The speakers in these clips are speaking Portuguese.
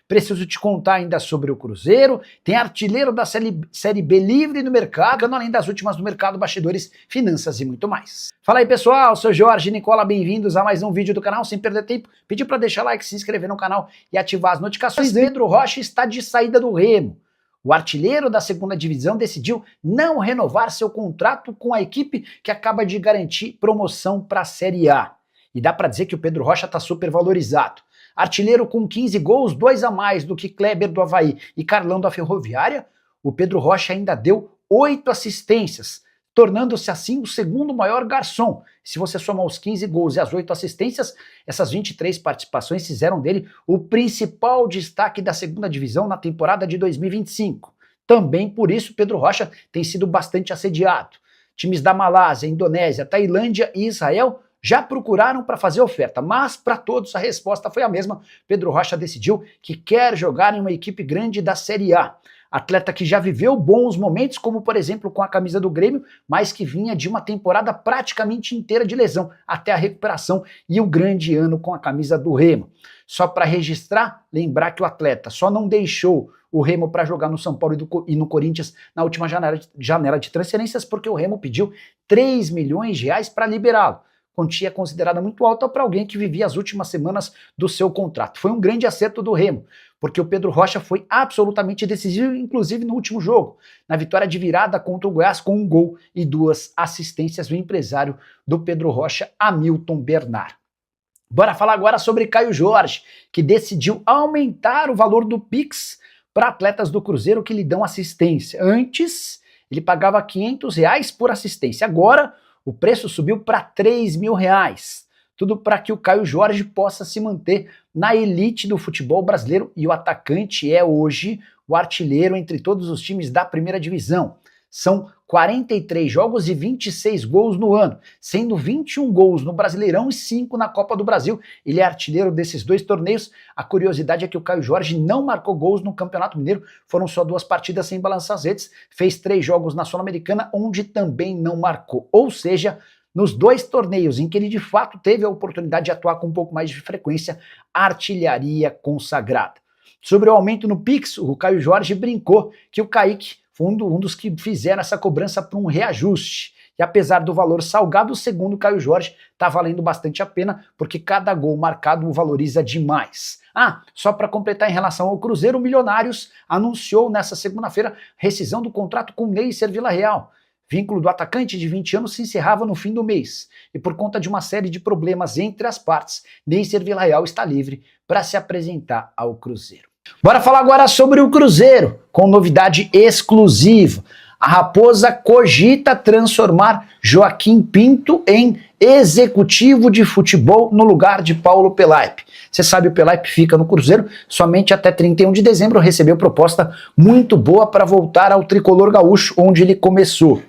Preciso te contar ainda sobre o Cruzeiro, tem artilheiro da Série B livre no mercado, além das últimas do mercado, bastidores, finanças e muito mais. Fala aí pessoal, sou Jorge Nicola, bem-vindos a mais um vídeo do canal. Sem perder tempo, pedir para deixar like, se inscrever no canal e ativar as notificações. Pedro Rocha está de saída do Remo. O artilheiro da segunda divisão decidiu não renovar seu contrato com a equipe que acaba de garantir promoção para a Série A. E dá para dizer que o Pedro Rocha está super valorizado. Artilheiro com 15 gols, 2 a mais do que Kleber do Avaí e Carlão da Ferroviária, o Pedro Rocha ainda deu 8 assistências, tornando-se assim o segundo maior garçom. Se você somar os 15 gols e as 8 assistências, essas 23 participações fizeram dele o principal destaque da segunda divisão na temporada de 2025. Também por isso Pedro Rocha tem sido bastante assediado. Times da Malásia, Indonésia, Tailândia e Israel já procuraram para fazer oferta, mas para todos a resposta foi a mesma. Pedro Rocha decidiu que quer jogar em uma equipe grande da Série A. Atleta que já viveu bons momentos, como por exemplo com a camisa do Grêmio, mas que vinha de uma temporada praticamente inteira de lesão, até a recuperação e o grande ano com a camisa do Remo. Só para registrar, lembrar que o atleta só não deixou o Remo para jogar no São Paulo e no Corinthians na última janela de transferências, porque o Remo pediu 3 milhões de reais para liberá-lo. Quantia considerada muito alta para alguém que vivia as últimas semanas do seu contrato. Foi um grande acerto do Remo, porque o Pedro Rocha foi absolutamente decisivo, inclusive no último jogo, na vitória de virada contra o Goiás com 1 gol e 2 assistências do empresário do Pedro Rocha, Hamilton Bernard. Bora falar agora sobre Caio Jorge, que decidiu aumentar o valor do Pix para atletas do Cruzeiro que lhe dão assistência. Antes, ele pagava R$500 por assistência. Agora, o preço subiu para R$3.000, tudo para que o Caio Jorge possa se manter na elite do futebol brasileiro, e o atacante é hoje o artilheiro entre todos os times da primeira divisão. São 43 jogos e 26 gols no ano, sendo 21 gols no Brasileirão e 5 na Copa do Brasil. Ele é artilheiro desses 2 torneios. A curiosidade é que o Caio Jorge não marcou gols no Campeonato Mineiro, foram só 2 partidas sem balançar as redes, fez 3 jogos na Sul-Americana, onde também não marcou. Ou seja, nos 2 torneios em que ele de fato teve a oportunidade de atuar com um pouco mais de frequência, artilharia consagrada. Sobre o aumento no Pix, o Caio Jorge brincou que o Kaique foi um dos que fizeram essa cobrança para um reajuste. E apesar do valor salgado, segundo o Caio Jorge, está valendo bastante a pena, porque cada gol marcado o valoriza demais. Só para completar em relação ao Cruzeiro, o Milionários anunciou nessa segunda-feira rescisão do contrato com o Neisser Villarreal. Vínculo do atacante de 20 anos se encerrava no fim do mês. E por conta de uma série de problemas entre as partes, Neisser Villarreal está livre para se apresentar ao Cruzeiro. Bora falar agora sobre o Cruzeiro, com novidade exclusiva. A Raposa cogita transformar Joaquim Pinto em executivo de futebol no lugar de Paulo Pelaipe. Você sabe, o Pelaipe fica no Cruzeiro somente até 31 de dezembro, recebeu proposta muito boa para voltar ao tricolor gaúcho, onde ele começou.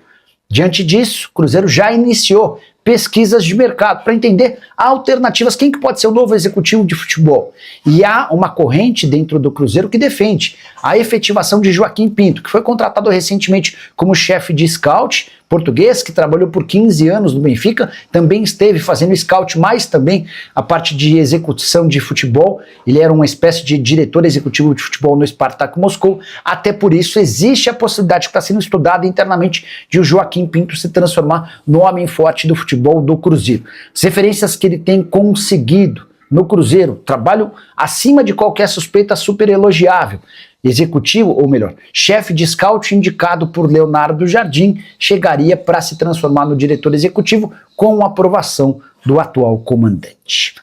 Diante disso, o Cruzeiro já iniciou pesquisas de mercado para entender alternativas, quem que pode ser o novo executivo de futebol. E há uma corrente dentro do Cruzeiro que defende a efetivação de Joaquim Pinto, que foi contratado recentemente como chefe de scout, português, que trabalhou por 15 anos no Benfica, também esteve fazendo scout, mas também a parte de execução de futebol. Ele era uma espécie de diretor executivo de futebol no Spartak Moscou. Até por isso existe a possibilidade que está sendo estudada internamente de o Joaquim Pinto se transformar no homem forte do futebol do Cruzeiro. As referências que ele tem conseguido no Cruzeiro, trabalho acima de qualquer suspeita, super elogiável. Executivo, ou melhor, chefe de scout indicado por Leonardo Jardim, chegaria para se transformar no diretor executivo com a aprovação do atual comandante.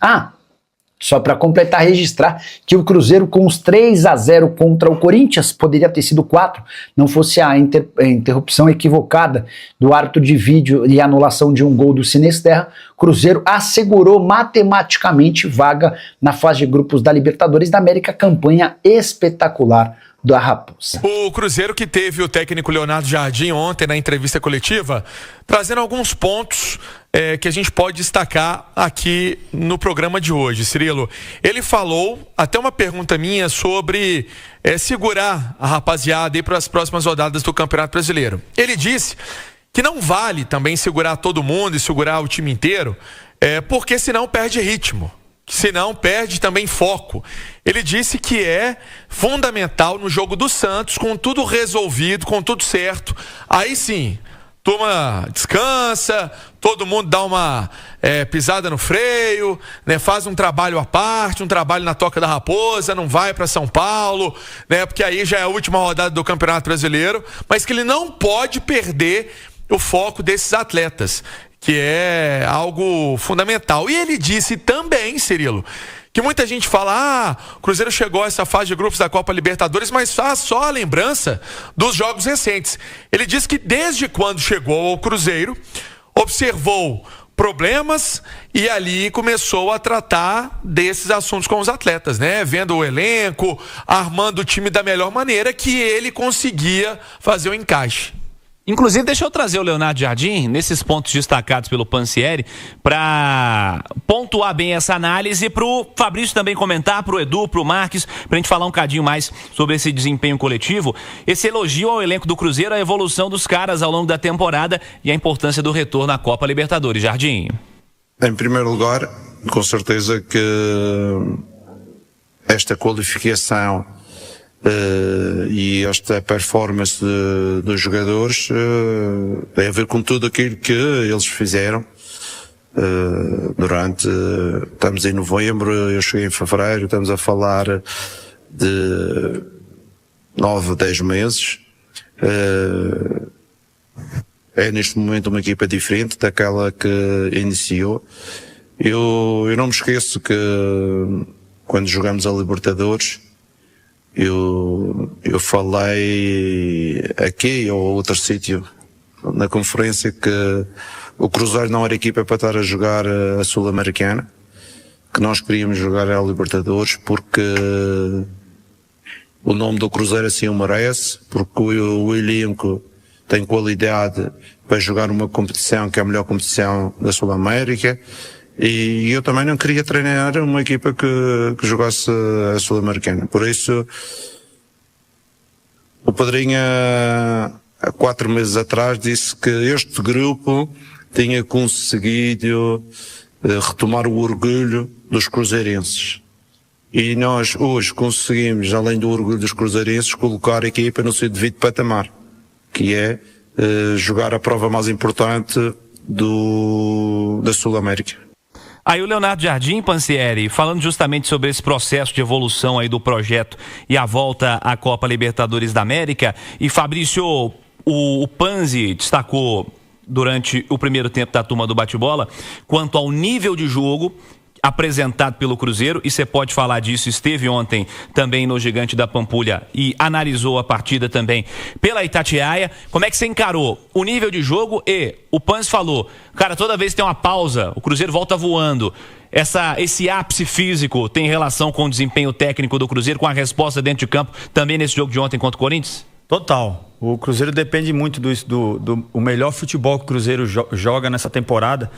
Só para completar, registrar que o Cruzeiro com os 3-0 contra o Corinthians, poderia ter sido 4, não fosse a interrupção equivocada do árbitro de vídeo e a anulação de um gol do Sinesterra, Cruzeiro assegurou matematicamente vaga na fase de grupos da Libertadores da América, campanha espetacular da Raposa. O Cruzeiro que teve o técnico Leonardo Jardim ontem na entrevista coletiva, trazendo alguns pontos que a gente pode destacar aqui no programa de hoje, Cirilo. Ele falou, até uma pergunta minha, sobre segurar a rapaziada aí para as próximas rodadas do Campeonato Brasileiro. Ele disse que não vale também segurar todo mundo e segurar o time inteiro, porque senão perde ritmo. senão perde também foco. Ele disse que é fundamental no jogo do Santos, com tudo resolvido, com tudo certo. Aí sim, turma descansa, todo mundo dá uma pisada no freio, né, faz um trabalho à parte, um trabalho na Toca da Raposa, não vai para São Paulo, né, porque aí já é a última rodada do Campeonato Brasileiro, mas que ele não pode perder o foco desses atletas, que é algo fundamental. E ele disse também, Cirilo, que muita gente fala, o Cruzeiro chegou a essa fase de grupos da Copa Libertadores, mas faz só a lembrança dos jogos recentes. Ele disse que desde quando chegou ao Cruzeiro, observou problemas e ali começou a tratar desses assuntos com os atletas, né? Vendo o elenco, armando o time da melhor maneira que ele conseguia fazer o encaixe. Inclusive, deixa eu trazer o Leonardo Jardim, nesses pontos destacados pelo Pansieri, para pontuar bem essa análise, para o Fabrício também comentar, para o Edu, para o Marques, para a gente falar um cadinho mais sobre esse desempenho coletivo. Esse elogio ao elenco do Cruzeiro, a evolução dos caras ao longo da temporada e a importância do retorno à Copa Libertadores. Jardim. Em primeiro lugar, com certeza que esta qualificação e esta performance dos jogadores tem a ver com tudo aquilo que eles fizeram estamos em novembro, eu cheguei em fevereiro, estamos a falar de 9, 10 meses. É neste momento uma equipa diferente daquela que iniciou. Eu não me esqueço que quando jogamos a Libertadores, eu falei aqui ou outro sítio na conferência que o Cruzeiro não era equipa para estar a jogar a Sul-Americana, que nós queríamos jogar a Libertadores porque o nome do Cruzeiro assim o merece, porque o elenco tem qualidade para jogar uma competição que é a melhor competição da Sul-América. E eu também não queria treinar uma equipa que jogasse a Sul-Americana. Por isso, o Padrinho, há 4 meses atrás, disse que este grupo tinha conseguido retomar o orgulho dos cruzeirenses. E nós hoje conseguimos, além do orgulho dos cruzeirenses, colocar a equipa no seu devido patamar, que é jogar a prova mais importante da Sul-América. Aí o Leonardo Jardim, Pansieri, falando justamente sobre esse processo de evolução aí do projeto e a volta à Copa Libertadores da América. E Fabrício, o Panzi destacou durante o primeiro tempo da turma do bate-bola quanto ao nível de jogo apresentado pelo Cruzeiro, e você pode falar disso, esteve ontem também no Gigante da Pampulha e analisou a partida também pela Itatiaia. Como é que você encarou o nível de jogo? E o Panzi falou, cara, toda vez que tem uma pausa, o Cruzeiro volta voando. Esse ápice físico tem relação com o desempenho técnico do Cruzeiro, com a resposta dentro de campo, também nesse jogo de ontem contra o Corinthians? Total. O Cruzeiro depende muito do melhor futebol que o Cruzeiro joga nessa temporada.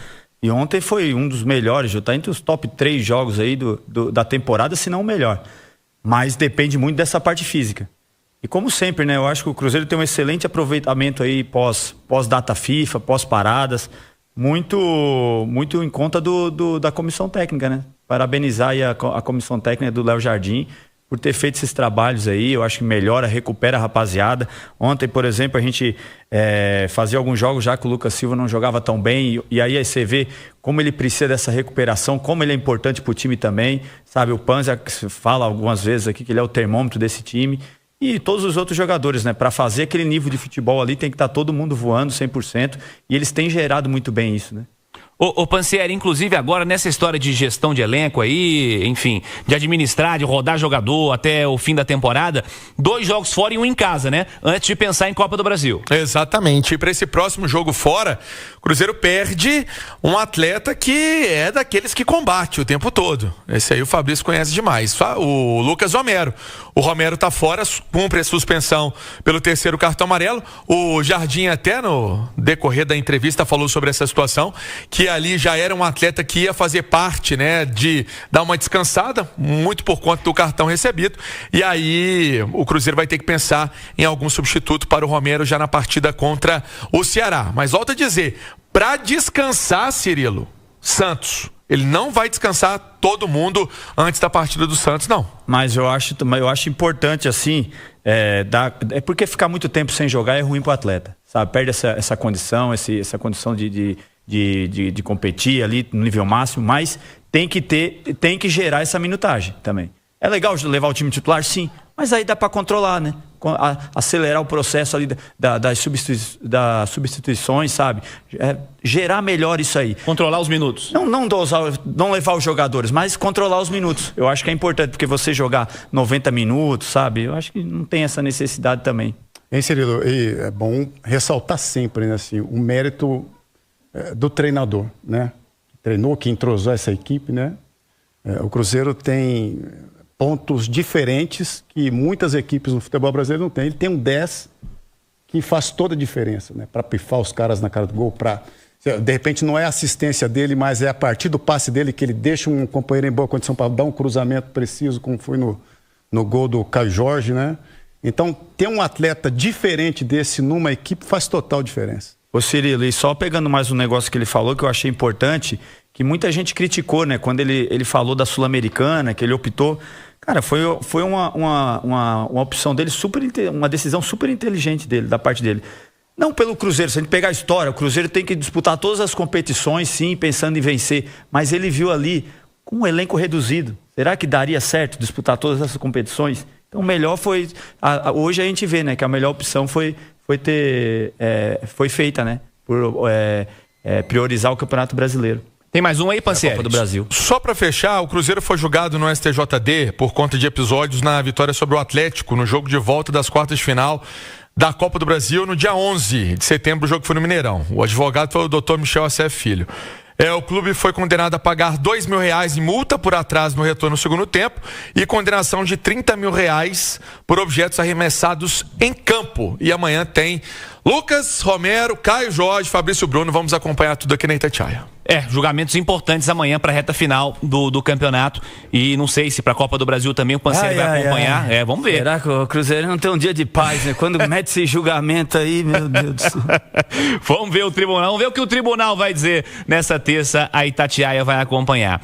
E ontem foi um dos melhores, está entre os top 3 jogos aí da temporada, se não o melhor. Mas depende muito dessa parte física. E como sempre, né? Eu acho que o Cruzeiro tem um excelente aproveitamento aí pós-data FIFA, pós-paradas. Muito em conta da comissão técnica, né? Parabenizar aí a comissão técnica do Léo Jardim por ter feito esses trabalhos aí. Eu acho que melhora, recupera a rapaziada. Ontem, por exemplo, a gente fazia alguns jogos já que o Lucas Silva não jogava tão bem, e aí você vê como ele precisa dessa recuperação, como ele é importante pro time também, sabe? O Panza fala algumas vezes aqui que ele é o termômetro desse time, e todos os outros jogadores, né? Para fazer aquele nível de futebol ali tem que estar todo mundo voando 100%, e eles têm gerado muito bem isso, né? Ô Pansieri, inclusive agora nessa história de gestão de elenco aí, enfim, de administrar, de rodar jogador até o fim da temporada, 2 jogos fora e 1 em casa, né? Antes de pensar em Copa do Brasil. Exatamente. E para esse próximo jogo fora, o Cruzeiro perde um atleta que é daqueles que combate o tempo todo. Esse aí o Fabrício conhece demais. O Lucas Romero. O Romero tá fora, cumpre a suspensão pelo 3º cartão amarelo. O Jardim até no decorrer da entrevista falou sobre essa situação, que ali já era um atleta que ia fazer parte, né, de dar uma descansada, muito por conta do cartão recebido. E aí o Cruzeiro vai ter que pensar em algum substituto para o Romero já na partida contra o Ceará. Mas volto a dizer, para descansar, Cirilo, Santos Ele não vai descansar todo mundo antes da partida do Santos, não. Mas eu acho importante, assim, porque ficar muito tempo sem jogar é ruim pro atleta, sabe? Perde essa condição, essa condição de competir ali no nível máximo, mas tem que gerar essa minutagem também. É legal levar o time titular, sim, mas aí dá para controlar, né? Acelerar o processo ali das substituições, sabe? Gerar melhor isso aí. Controlar os minutos. Não levar os jogadores, mas controlar os minutos. Eu acho que é importante, porque você jogar 90 minutos, sabe? Eu acho que não tem essa necessidade também. Hein, Cirilo? E é bom ressaltar sempre, né, assim, o mérito do treinador, né? Treinou, que entrosou essa equipe, né? O Cruzeiro tem pontos diferentes que muitas equipes no futebol brasileiro não têm. Ele tem um 10 que faz toda a diferença, né? Para pifar os caras na cara do gol, de repente não é a assistência dele, mas é a partir do passe dele que ele deixa um companheiro em boa condição para dar um cruzamento preciso, como foi no gol do Caio Jorge, né? Então, ter um atleta diferente desse numa equipe faz total diferença. Ô Cirilo, e só pegando mais um negócio que ele falou, que eu achei importante, que muita gente criticou, né? Quando ele falou da Sul-Americana, que ele optou... Cara, foi uma opção dele, uma decisão super inteligente da parte dele. Não pelo Cruzeiro, se a gente pegar a história, o Cruzeiro tem que disputar todas as competições, sim, pensando em vencer. Mas ele viu ali com um elenco reduzido. Será que daria certo disputar todas essas competições? Então, o melhor foi... Hoje a gente vê, né, que a melhor opção foi feita, né? Por priorizar o Campeonato Brasileiro. Tem mais um aí, Pansieri? Copa do Brasil. Só para fechar, o Cruzeiro foi julgado no STJD por conta de episódios na vitória sobre o Atlético no jogo de volta das quartas de final da Copa do Brasil no dia 11 de setembro. O jogo foi no Mineirão. O advogado foi o Dr. Michel Assef Filho. O clube foi condenado a pagar R$2.000 em multa por atraso no retorno no segundo tempo e condenação de R$30.000 por objetos arremessados em campo. E amanhã tem Lucas Romero, Caio Jorge, Fabrício Bruno. Vamos acompanhar tudo aqui na Itatiaia. Julgamentos importantes amanhã para a reta final do campeonato. E não sei se para a Copa do Brasil também o Pansieri vai acompanhar. Vamos ver. Será que o Cruzeiro não tem um dia de paz, né? Quando mete esse julgamento aí, meu Deus do céu. Vamos ver o tribunal, vamos ver o que o tribunal vai dizer nessa terça. A Itatiaia vai acompanhar.